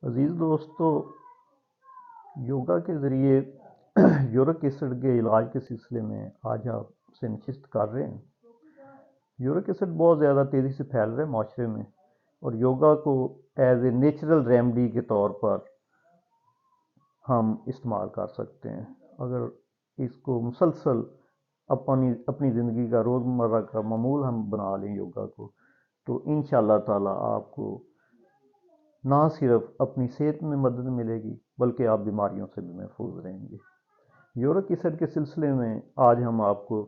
अजीज़ दोस्तों, योगा के ज़रिए यूरिक एसिड के इलाज के सिलसिले में आज आपसे नशिस्त कर रहे हैं। यूरिक एसिड बहुत ज़्यादा तेज़ी से फैल रहा है माशरे में, और योगा को एज ए नेचुरल रेमेडी के तौर पर हम इस्तेमाल कर सकते हैं। अगर इसको मुसलसल अपनी अपनी ज़िंदगी का रोज़मर्रा का मामूल हम बना लें योगा को, तो इंशाअल्लाह ताला आपको ना सिर्फ अपनी सेहत में मदद मिलेगी बल्कि आप बीमारियों से भी महफूज रहेंगे। यूरिक एसिड के सिलसिले में आज हम आपको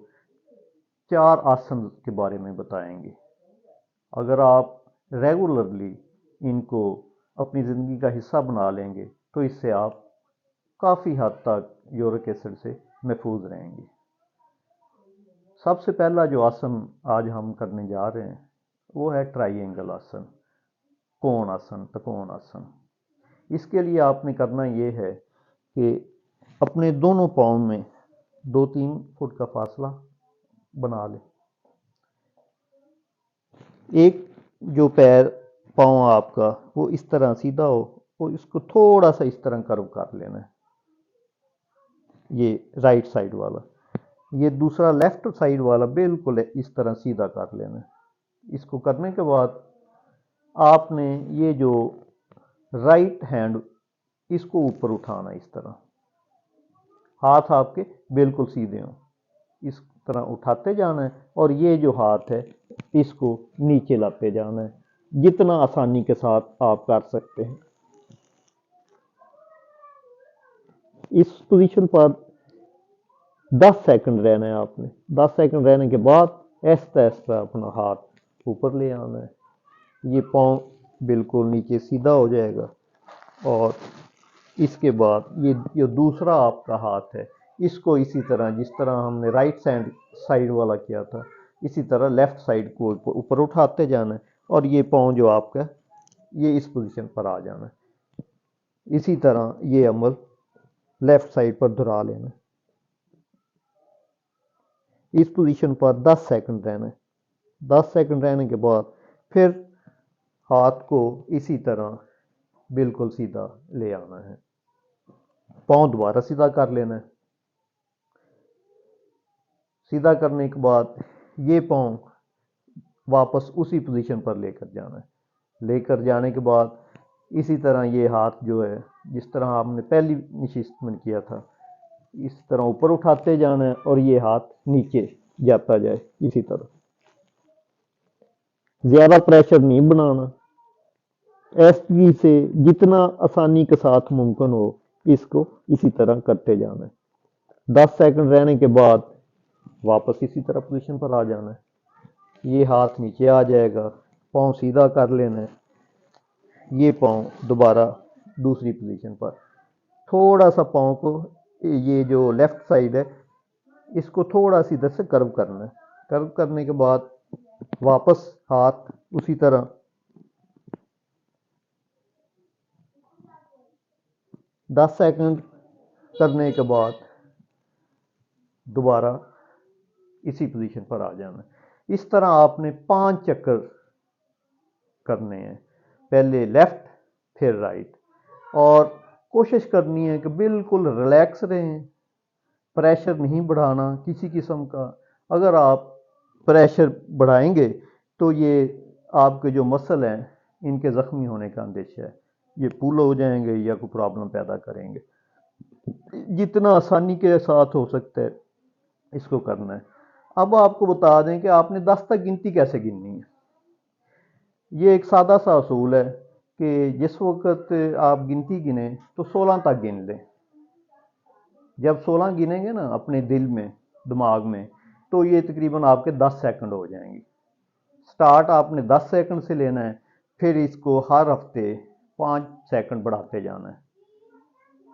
4 आसन के बारे में बताएंगे। अगर आप रेगुलरली इनको अपनी ज़िंदगी का हिस्सा बना लेंगे तो इससे आप काफ़ी हद तक यूरिक एसिड से महफूज रहेंगे। सबसे पहला जो आसन आज हम करने जा रहे हैं वो है ट्राइंगल आसन, कोण आसन, त्रिकोण आसन। इसके लिए आपने करना ये है कि अपने दोनों पाँव में 2-3 फुट का फासला बना लें। एक जो पैर पाँव आपका वो इस तरह सीधा हो, वो इसको थोड़ा सा इस तरह कर्व कर लेना है, ये राइट साइड वाला। ये दूसरा लेफ्ट साइड वाला बिल्कुल इस तरह सीधा कर लेना है। इसको करने के बाद आपने ये जो राइट हैंड इसको ऊपर उठाना, इस तरह हाथ आपके बिल्कुल सीधे हों, इस तरह उठाते जाना है, और ये जो हाथ है इसको नीचे लाते जाना है, जितना आसानी के साथ आप कर सकते हैं। इस पोजीशन पर 10 सेकंड रहना है आपने। 10 सेकंड रहने के बाद ऐसा ऐसा अपना हाथ ऊपर ले आना है, ये पाँव बिल्कुल नीचे सीधा हो जाएगा। और इसके बाद ये जो दूसरा आपका हाथ है इसको इसी तरह, जिस तरह हमने राइट साइड वाला किया था, इसी तरह लेफ्ट साइड को ऊपर उठाते जाना है, और ये पाँव जो आपका ये इस पोजीशन पर आ जाना है। इसी तरह ये अमल लेफ्ट साइड पर दोहरा लेना है। इस पोजीशन पर 10 सेकंड रहना है। 10 सेकंड रहने के बाद फिर हाथ को इसी तरह बिल्कुल सीधा ले आना है, पाँव दोबारा सीधा कर लेना है। सीधा करने के बाद ये पाँव वापस उसी पोजीशन पर लेकर जाना है। लेकर जाने के बाद इसी तरह ये हाथ जो है, जिस तरह आपने पहली नशिस्त में किया था, इस तरह ऊपर उठाते जाना है, और ये हाथ नीचे जाता जाए इसी तरह। ज़्यादा प्रेशर नहीं बनाना, ऐसी से जितना आसानी के साथ मुमकिन हो इसको इसी तरह करते जाना है। 10 सेकंड रहने के बाद वापस इसी तरह पोजीशन पर आ जाना है, ये हाथ नीचे आ जाएगा, पाँव सीधा कर लेना है, ये पाँव दोबारा दूसरी पोजीशन पर। थोड़ा सा पाँव को, ये जो लेफ्ट साइड है इसको थोड़ा सी इधर से कर्व करना है। कर्व करने के बाद वापस हाथ उसी तरह 10 सेकंड करने के बाद दोबारा इसी पोजीशन पर आ जाना है। इस तरह आपने 5 चक्कर करने हैं, पहले लेफ्ट फिर राइट, और कोशिश करनी है कि बिल्कुल रिलैक्स रहें, प्रेशर नहीं बढ़ाना किसी किस्म का। अगर आप प्रेशर बढ़ाएंगे तो ये आपके जो मसल हैं इनके ज़ख्मी होने का अंदेशा है, ये पुल हो जाएंगे या कोई प्रॉब्लम पैदा करेंगे। जितना आसानी के साथ हो सकता है इसको करना है। अब आपको बता दें कि आपने 10 तक गिनती कैसे गिननी है। ये एक सादा सा असूल है कि जिस वक्त आप गिनती गिने तो 16 तक गिन लें। जब 16 गिनेंगे ना अपने दिल में, दिमाग में, तो ये तकरीबन आपके 10 सेकंड हो जाएंगे। स्टार्ट आपने 10 सेकंड से लेना है, फिर इसको हर हफ्ते 5 सेकंड बढ़ाते जाना है,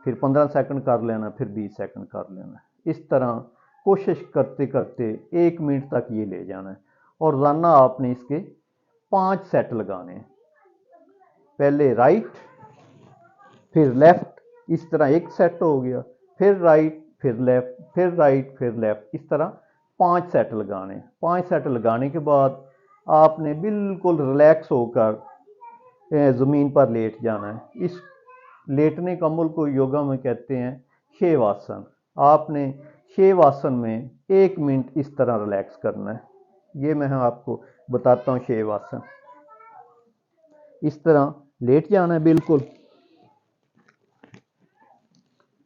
फिर 15 सेकंड कर लेना, फिर 20 सेकंड कर लेना। इस तरह कोशिश करते करते 1 मिनट तक ये ले जाना है, और रोज़ाना आपने इसके 5 सेट लगाने हैं। पहले राइट फिर लेफ्ट, इस तरह एक सेट हो गया, फिर राइट फिर लेफ्ट, फिर राइट फिर लेफ्ट, इस तरह 5 सेट लगाने। 5 सेट लगाने के बाद आपने बिल्कुल रिलैक्स होकर ज़मीन पर लेट जाना है। इस लेटने का अमल को योगा में कहते हैं शेवासन। आपने शेवासन में 1 मिनट इस तरह रिलैक्स करना है। ये मैं आपको बताता हूँ शेवासन। इस तरह लेट जाना है, बिल्कुल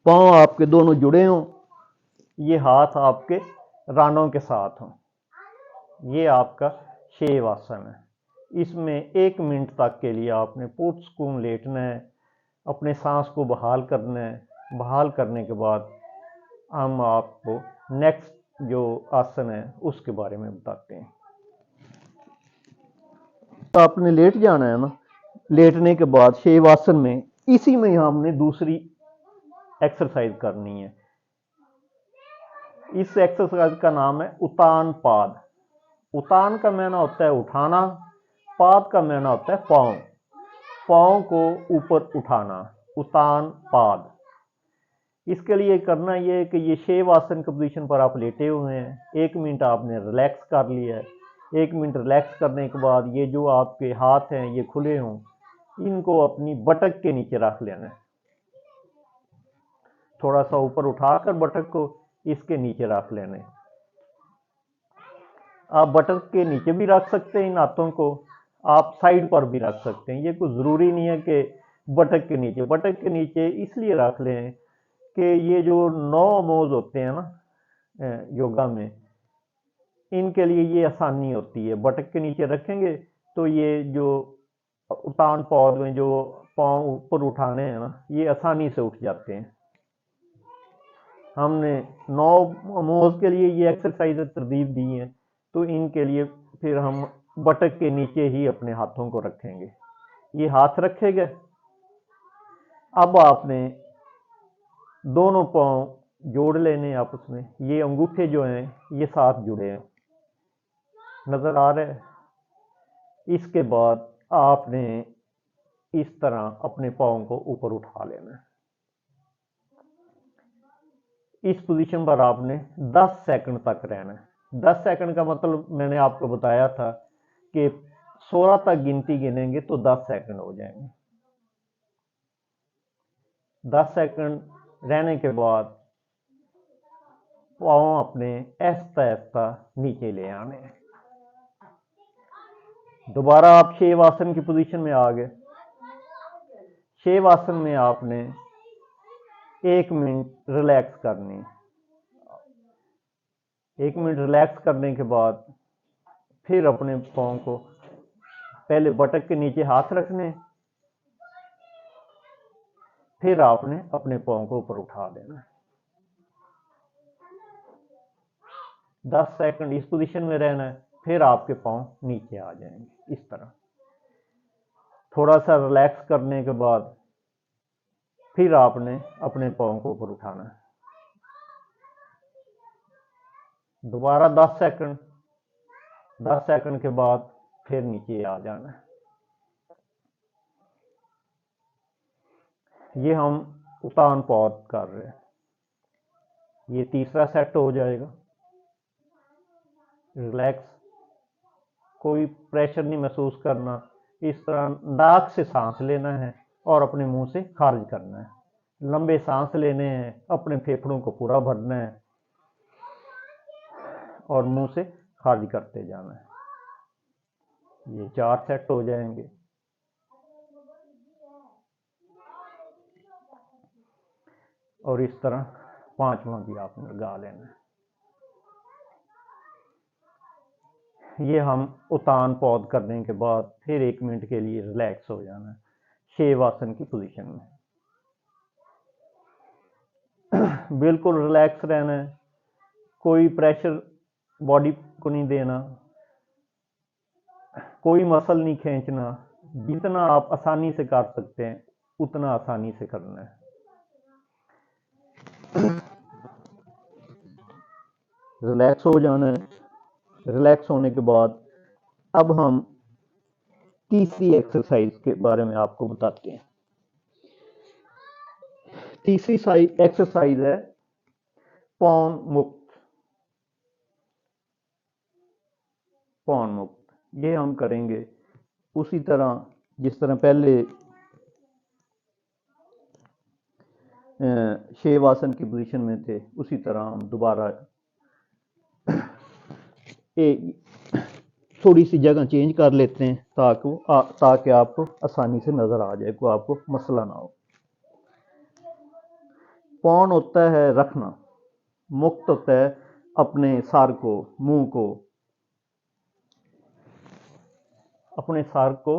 पाँव आपके दोनों जुड़े हों, ये हाथ आपके रानों के साथ हों। ये आपका शेवासन है। इसमें 1 मिनट तक के लिए आपने पुरसकून लेटना है, अपने सांस को बहाल करना है। बहाल करने के बाद हम आपको नेक्स्ट जो आसन है उसके बारे में बताते हैं। तो आपने लेट जाना है ना, लेटने के बाद शेवासन में इसी में हमने दूसरी एक्सरसाइज करनी है। इस एक्सरसाइज का नाम है उतान पाद। उतान का माना होता है उठाना, पाद का माना होता है पाँव, पाँव को ऊपर उठाना, उतान पाद। इसके लिए करना ये है कि ये शेवासन की पोजीशन पर आप लेटे हुए हैं, 1 मिनट आपने रिलैक्स कर लिया है। 1 मिनट रिलैक्स करने के बाद ये जो आपके हाथ हैं ये खुले हों, इनको अपनी बटक के नीचे रख लेना है। थोड़ा सा ऊपर उठाकर बटक को इसके नीचे रख लेना है। आप बटक के नीचे भी रख सकते हैं इन हाथों को, आप साइड पर भी रख सकते हैं। ये कोई ज़रूरी नहीं है कि बटक के नीचे। बटक के नीचे इसलिए रख लें कि ये जो 9 मोज होते हैं ना योगा में, इनके लिए ये आसानी होती है। बटक के नीचे रखेंगे तो ये जो उतान पौध में जो पाँव ऊपर उठाने हैं ना, ये आसानी से उठ जाते हैं। हमने 9 मोज के लिए ये एक्सरसाइज तरतीब दी है, तो इनके लिए फिर हम बटक के नीचे ही अपने हाथों को रखेंगे। ये हाथ रखे गए। अब आपने दोनों पाँव जोड़ लेने आपस में। ये अंगूठे जो हैं ये साथ जुड़े हैं, नजर आ रहे हैं। इसके बाद आपने इस तरह अपने पाँव को ऊपर उठा लेना है। इस पोजीशन पर आपने 10 सेकंड तक रहना है। 10 सेकंड का मतलब मैंने आपको बताया था कि 16 तक गिनती गिनेंगे तो 10 सेकंड हो जाएंगे। 10 सेकंड रहने के बाद पाँव अपने ऐसा ऐसा नीचे ले आने हैं। दोबारा आप शेवासन की पोजीशन में आ गए। शेवासन में आपने 1 मिनट रिलैक्स करनी है। 1 मिनट रिलैक्स करने के बाद फिर अपने पाँव को पहले बटक के नीचे हाथ रखने, फिर आपने अपने पाँव को ऊपर उठा देना है। 10 सेकंड इस पोजीशन में रहना है, फिर आपके पाँव नीचे आ जाएंगे। इस तरह थोड़ा सा रिलैक्स करने के बाद फिर आपने अपने पाँव को ऊपर उठाना है। दोबारा 10 सेकंड, 10 सेकंड के बाद फिर नीचे आ जाना है। ये हम उतान पौध कर रहे हैं। ये तीसरा सेट हो जाएगा। रिलैक्स, कोई प्रेशर नहीं महसूस करना। इस तरह नाक से सांस लेना है और अपने मुंह से खारिज करना है। लंबे सांस लेने हैं, अपने फेफड़ों को पूरा भरना है और मुंह से खारिज करते जाना है। ये 4 सेट हो जाएंगे। और इस तरह 5वां भी आपने लगा लेना है। ये हम उतान पौध करने के बाद फिर 1 मिनट के लिए रिलैक्स हो जाना है शेवासन की पोजीशन में। बिल्कुल रिलैक्स रहना है, कोई प्रेशर बॉडी को नहीं देना, कोई मसल नहीं खींचना। जितना आप आसानी से कर सकते हैं उतना आसानी से करना है। रिलैक्स हो जाना है। रिलैक्स होने के बाद अब हम तीसरी एक्सरसाइज के बारे में आपको बताते हैं। तीसरी एक्सरसाइज है पौन मुक्त। पौन मुक्त ये हम करेंगे उसी तरह जिस तरह पहले शेवासन की पोजीशन में थे, उसी तरह हम दोबारा थोड़ी सी जगह चेंज कर लेते हैं ताकि आपको आसानी से नजर आ जाए, कोई आपको मसला ना हो। पौन होता है रखना, मुक्त होता है अपने सर को, मुंह को, अपने सर को,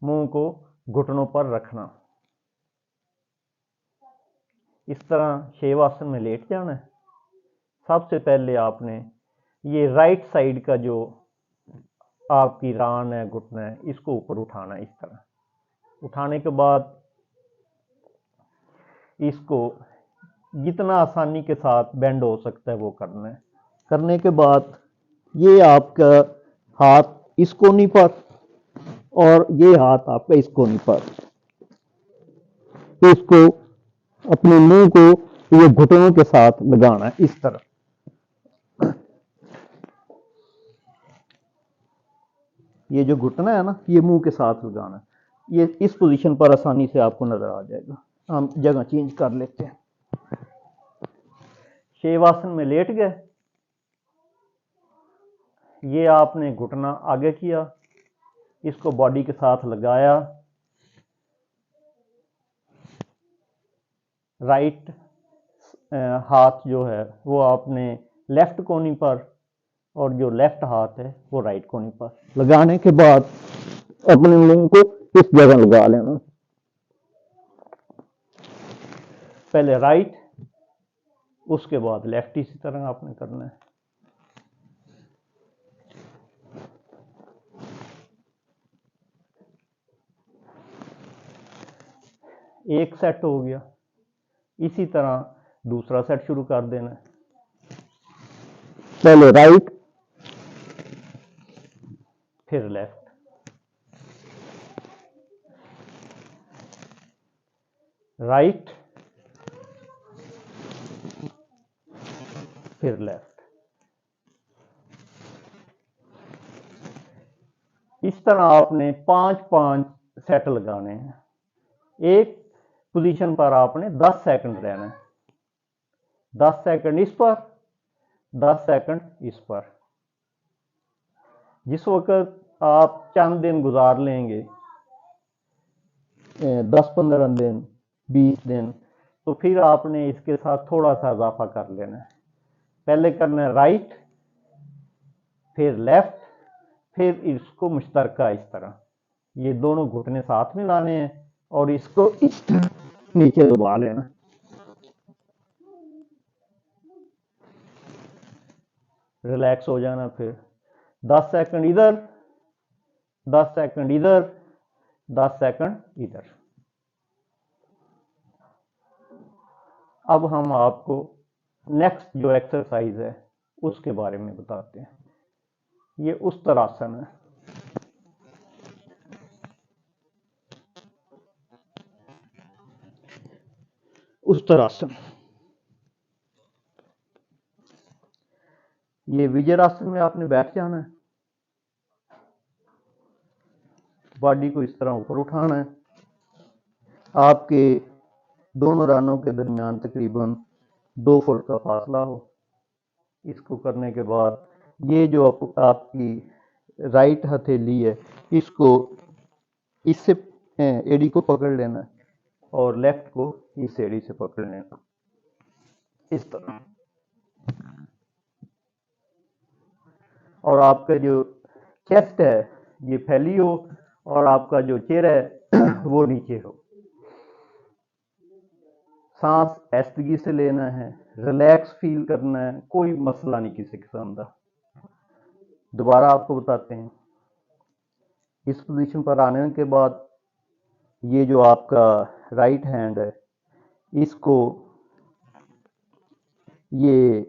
मुंह को घुटनों पर रखना। इस तरह शेवासन में लेट जाना है। सबसे पहले आपने ये राइट साइड का जो आपकी रान है, घुटना है, इसको ऊपर उठाना है। इस तरह उठाने के बाद इसको जितना आसानी के साथ बेंड हो सकता है वो करना है। करने के बाद ये आपका हाथ इस कोनी पर और ये हाथ आपका इस कोनी पर, इसको अपने मुंह को ये घुटनों के साथ लगाना है। इस तरह ये जो घुटना है ना, ये मुंह के साथ लगाना है। ये इस पोजीशन पर आसानी से आपको नजर आ जाएगा। हम जगह चेंज कर लेते हैं। शेवासन में लेट गए, ये आपने घुटना आगे किया, इसको बॉडी के साथ लगाया, राइट हाथ जो है वो आपने लेफ्ट कोनी पर और जो लेफ्ट हाथ है वो राइट कोनी पर लगाने के बाद अपने मुंह को इस जगह लगा लेना। पहले राइट, उसके बाद लेफ्ट, इसी तरह आपने करना है। एक सेट हो गया, इसी तरह दूसरा सेट शुरू कर देना है। पहले राइट, फिर लेफ्ट, राइट, फिर लेफ्ट। इस तरह आपने 5-5 सेट लगाने हैं। एक पोजीशन पर आपने 10 सेकंड रहना है। 10 सेकंड इस पर, 10 सेकंड इस पर। जिस वक्त आप चंद दिन गुजार लेंगे, 10-15 दिन, 20 दिन, तो फिर आपने इसके साथ थोड़ा सा इजाफा कर लेना है। पहले करना है राइट, फिर लेफ्ट, फिर इसको मुश्तरका इस तरह, ये दोनों घुटने साथ में लाने हैं और इसको इस तरह नीचे दबा लेना। रिलैक्स हो जाना। फिर 10 सेकंड इधर, 10 सेकंड इधर, 10 सेकंड इधर। अब हम आपको नेक्स्ट जो एक्सरसाइज है उसके बारे में बताते हैं। ये उस्तरासन है। उस्तरासन, ये विजयासन में आपने बैठ जाना है, बॉडी को इस तरह ऊपर उठाना है। आपके दोनों रानों के दरमियान तकरीबन 2 फुट का फासला हो। इसको करने के बाद ये जो आपकी राइट हथेली है, इसको इससे एड़ी को पकड़ लेना है और लेफ्ट को इस एड़ी से पकड़ लेना, इस तरह। और आपका जो चेस्ट है ये फैली हो और आपका जो चेहरा है वो नीचे हो। सांस ऐस्तगी से लेना है, रिलैक्स फील करना है, कोई मसला नहीं किसी किस्म का। दोबारा आपको बताते हैं। इस पोजीशन पर आने के बाद ये जो आपका राइट हैंड है, इसको ये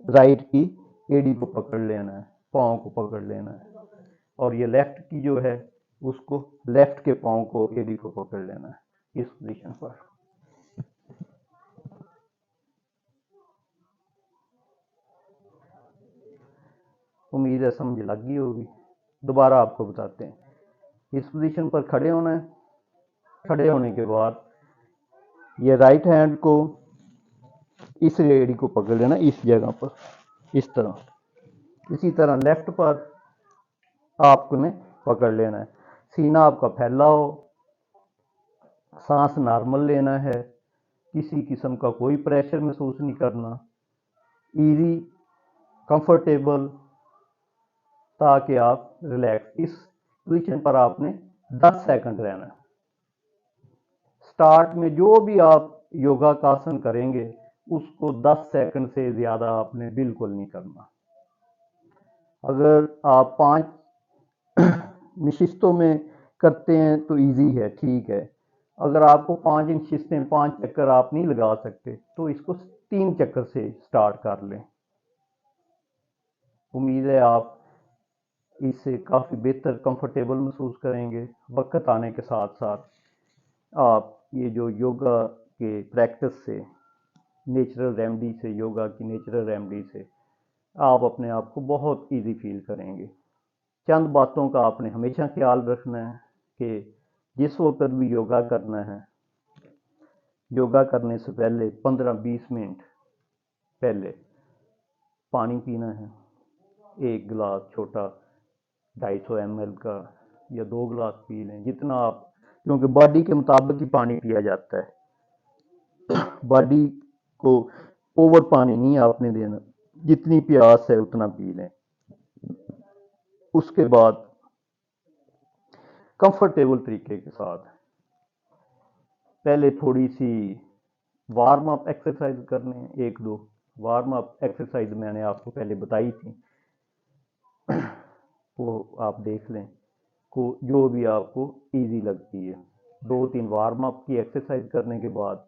राइट की एड़ी को पकड़ लेना है, पाँव को पकड़ लेना है, और ये लेफ्ट की जो है उसको लेफ्ट के पाँव को, एड़ी को पकड़ लेना है इस पोजीशन पर। उम्मीद है समझ लग गई होगी। दोबारा आपको बताते हैं। इस पोजीशन पर खड़े होना है। खड़े होने के बाद ये राइट हैंड को इस रेडी को पकड़ लेना इस जगह पर, इस तरह। इसी तरह लेफ्ट पर आपने पकड़ लेना है। सीना आपका फैला हो, सांस नॉर्मल लेना है, किसी किस्म का कोई प्रेशर महसूस नहीं करना, इजी कंफर्टेबल, ताकि आप रिलैक्स। इस पोजीशन पर आपने 10 सेकंड रहना है। स्टार्ट में जो भी आप योगा का आसन करेंगे उसको 10 सेकंड से ज़्यादा आपने बिल्कुल नहीं करना। अगर आप 5 निशिस्तों में करते हैं तो इजी है, ठीक है। अगर आपको 5 निशिस्तें 5 चक्कर आप नहीं लगा सकते तो इसको 3 चक्कर से स्टार्ट कर लें। उम्मीद है आप इससे काफ़ी बेहतर कंफर्टेबल महसूस करेंगे। वक्त आने के साथ साथ आप ये जो योगा के प्रैक्टिस से, नेचुरल रेमेडी से, योगा की नेचुरल रेमेडी से आप अपने आप को बहुत इजी फील करेंगे। चंद बातों का आपने हमेशा ख्याल रखना है कि जिस वक्त भी योगा करना है, योगा करने से पहले 15-20 मिनट पहले पानी पीना है। 1 गिलास छोटा 250 ml का, या 2 गिलास पी लें, जितना आप, क्योंकि बॉडी के मुताबिक ही पानी पिया जाता है। बॉडी को ओवर पानी नहीं आपने देना, जितनी प्यास है उतना पी लें। उसके बाद कंफर्टेबल तरीके के साथ पहले थोड़ी सी वार्म अप एक्सरसाइज करने हैं। 1-2 वार्म अप एक्सरसाइज मैंने आपको पहले बताई थी, वो आप देख लें को जो भी आपको इजी लगती है। 2-3 वार्म अप की एक्सरसाइज करने के बाद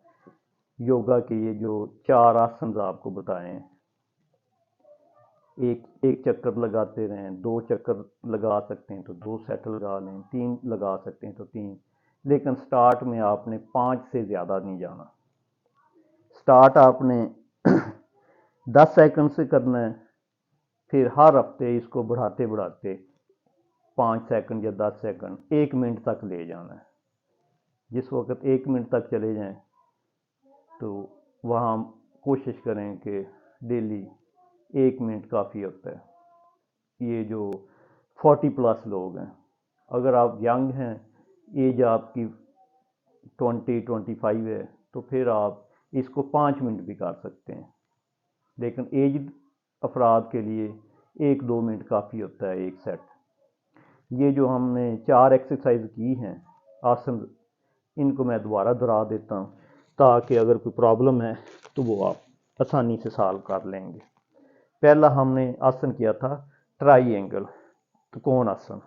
योगा के ये जो 4 आसन आपको बताए हैं, एक चक्कर लगाते रहें, 2 चक्कर लगा सकते हैं तो 2 सेट लगा लें, 3 लगा सकते हैं तो 3, लेकिन स्टार्ट में आपने 5 से ज़्यादा नहीं जाना। स्टार्ट आपने 10 सेकंड से करना है, फिर हर हफ्ते इसको बढ़ाते बढ़ाते 5 सेकंड या 10 सेकंड 1 मिनट तक ले जाना है। जिस वक्त 1 मिनट तक चले जाएं तो वहाँ कोशिश करें कि डेली 1 मिनट काफ़ी होता है। ये जो 40+ लोग हैं, अगर आप यंग हैं, एज आपकी 20-25 है, तो फिर आप इसको 5 मिनट भी कर सकते हैं, लेकिन एज अफराद के लिए 1-2 मिनट काफ़ी होता है एक सेट। ये जो हमने 4 एक्सरसाइज की हैं आसन, इनको मैं दोबारा दोहरा देता हूँ ताकि अगर कोई प्रॉब्लम है तो वो आप आसानी से सॉल्व कर लेंगे। पहला हमने आसन किया था ट्राइएंगल, त्रिकोण आसन।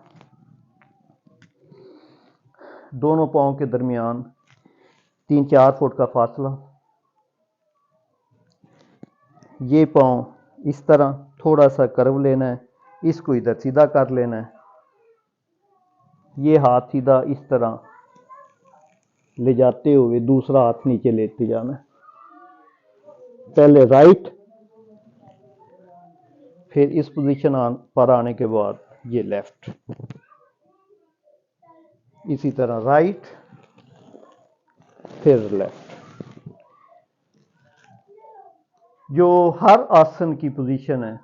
दोनों पाँव के दरमियान 3-4 फुट का फासला। ये पाँव इस तरह थोड़ा सा कर्व लेना है, इसको इधर सीधा कर लेना है। ये हाथ सीधा इस तरह ले जाते हुए दूसरा हाथ नीचे लेते जाना है। पहले राइट, फिर इस पोजीशन पर आने के बाद ये लेफ्ट। इसी तरह राइट फिर लेफ्ट। जो हर आसन की पोजीशन है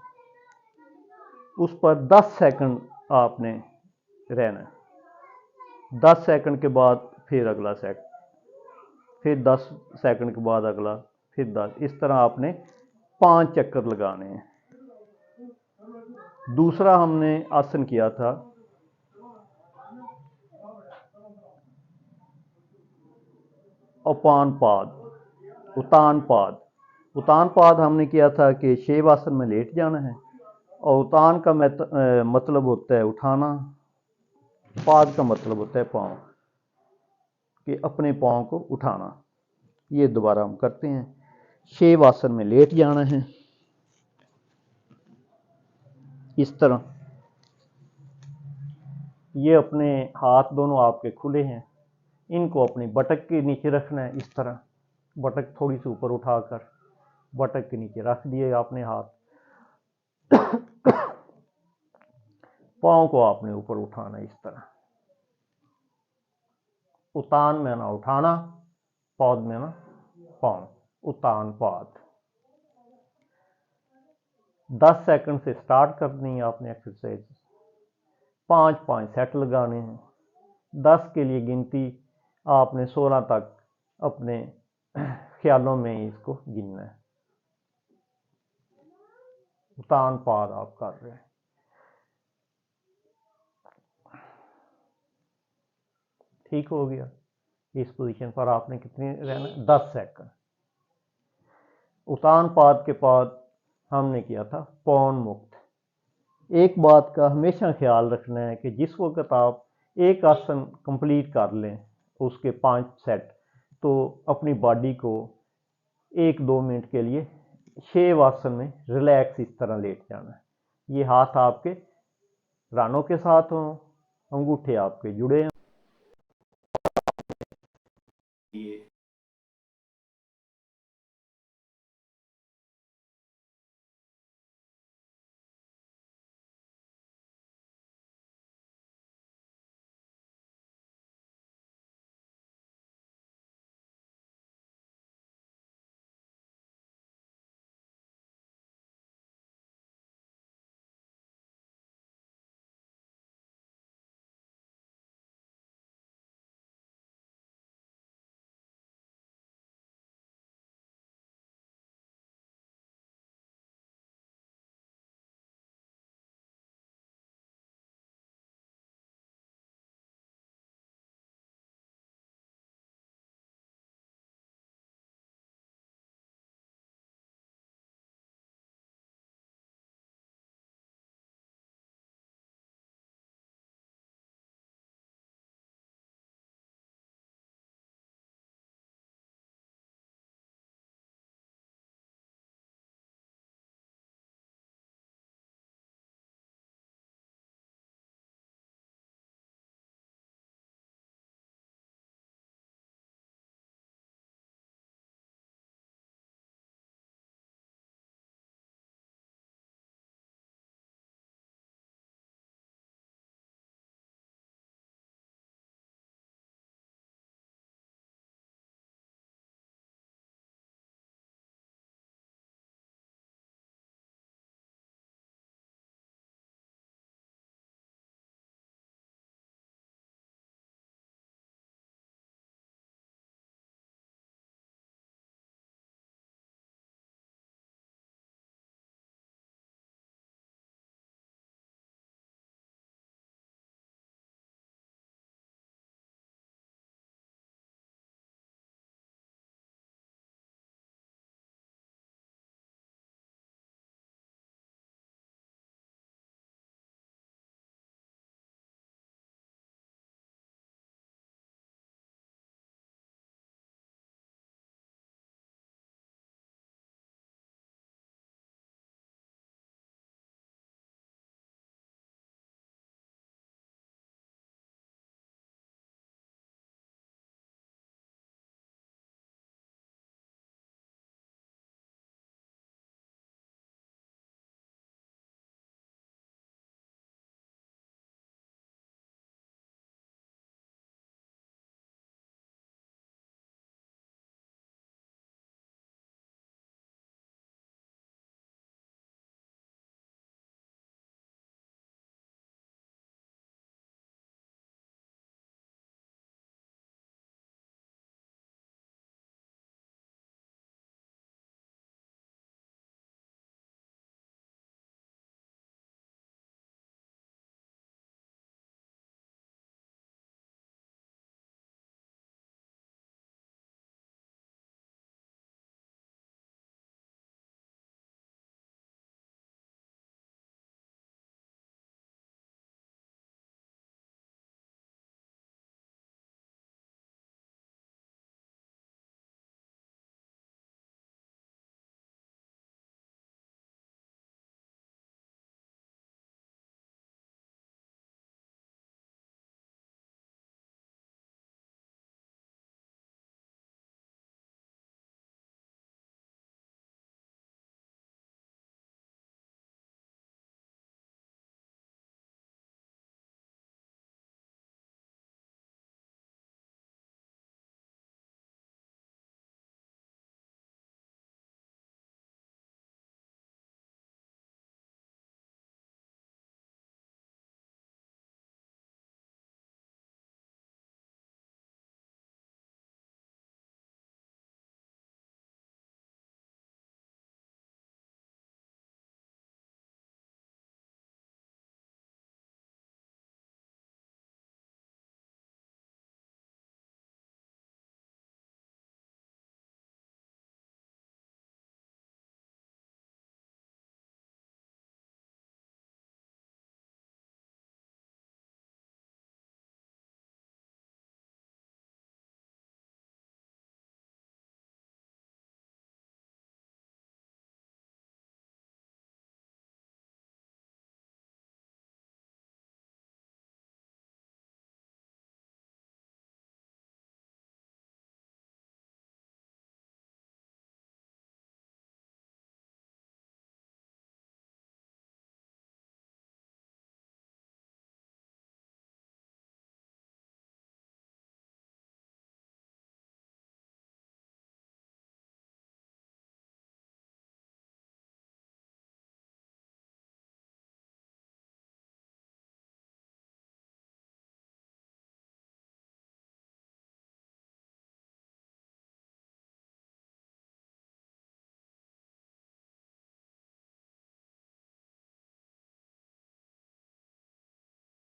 उस पर 10 सेकंड आपने रहना है। 10 सेकंड के बाद फिर अगला सेट, फिर 10 सेकंड के बाद अगला, फिर 10। इस तरह आपने 5 चक्कर लगाने हैं। दूसरा हमने आसन किया था उतान पाद। उतान पाद हमने किया था कि शेव आसन में लेट जाना है, और उतान का मतलब होता है उठाना, पाद का मतलब होता है पाँव, कि अपने पाँव को उठाना। ये दोबारा हम करते हैं। शेव आसन में लेट जाना है इस तरह। ये अपने हाथ दोनों आपके खुले हैं, इनको अपनी बटक के नीचे रखना है इस तरह। बटक थोड़ी सी ऊपर उठाकर बटक के नीचे रख दिए आपने हाथ। पाँव को आपने ऊपर उठाना इस तरह। उतान में ना उठाना, पौध में ना पाँव, उतान पाद। 10 सेकंड से स्टार्ट करनी है आपने एक्सरसाइज। 5-5 सेट लगाने हैं। 10 के लिए गिनती आपने 16 तक अपने ख्यालों में ही इसको गिनना है। उतान पाद आप कर रहे हैं। ठीक हो गया। इस पोजीशन पर आपने कितनी रहना, 10 सेकंड। उतान पाद के बाद हमने किया था पौन मुक्त। एक बात का हमेशा ख्याल रखना है कि जिस वक्त आप एक आसन कंप्लीट कर लें, उसके 5 सेट, तो अपनी बॉडी को 1-2 मिनट के लिए शेव आसन में रिलैक्स इस तरह लेट जाना है। ये हाथ आपके रानों के साथ हों, अंगूठे आपके जुड़े हों। ये